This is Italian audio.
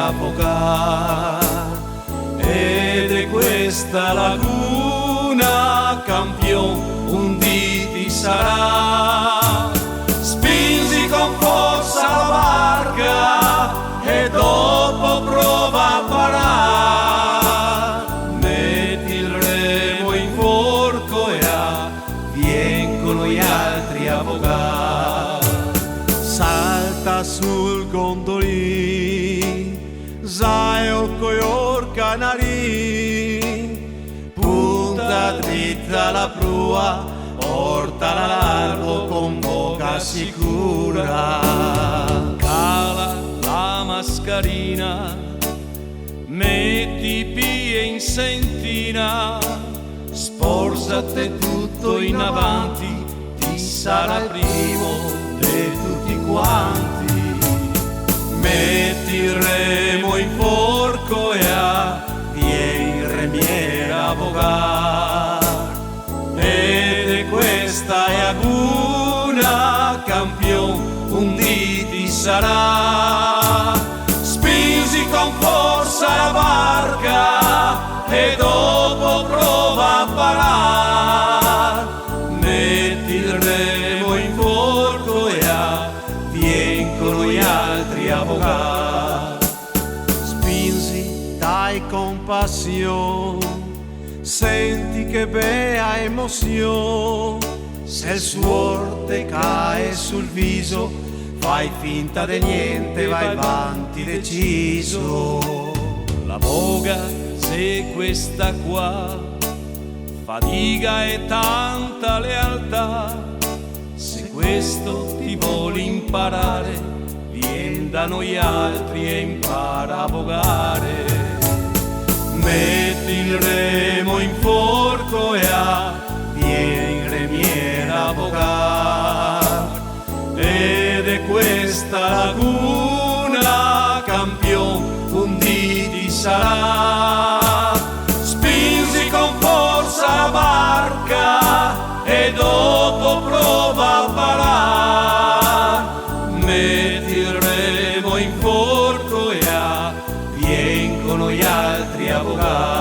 affogare. Ed è questa laguna, campione, un dì ti sarà. Spingi con forza la barca e dopo prova a parare. Metti il remo in forco e vengono gli altri a vogare. Salta sul gondolin, zaio coior canarin, punta dritta la prua, portala all'albo con bocca sicura. Cala la mascherina, metti i piedi in sentina, sporzate tutto in avanti, ti sarà primo di tutti quanti. Metti il remo in forco e vieni remiera a vogare. Ed è questa laguna, campione, un dì ti sarà. Spingi con forza la barca e dopo prova a parare. Metti il remo in forco e vengono gli altri a vogare. Spingi, dai compassione, senti che bella emozione. Se il suor te cae sul viso, fai finta di niente, vai avanti deciso. La voga, se questa qua, fatica e tanta lealtà. Se questo ti vuoi imparare, vieni da noi altri e impara a vogare. Metti il remo in forco e vieni remiera a vogare. Ed è questa laguna, campione, un dì ti sarà. Spingi con forza la barca e dopo prova a parare. Metti il remo in forco e vengono gli altri a vogare.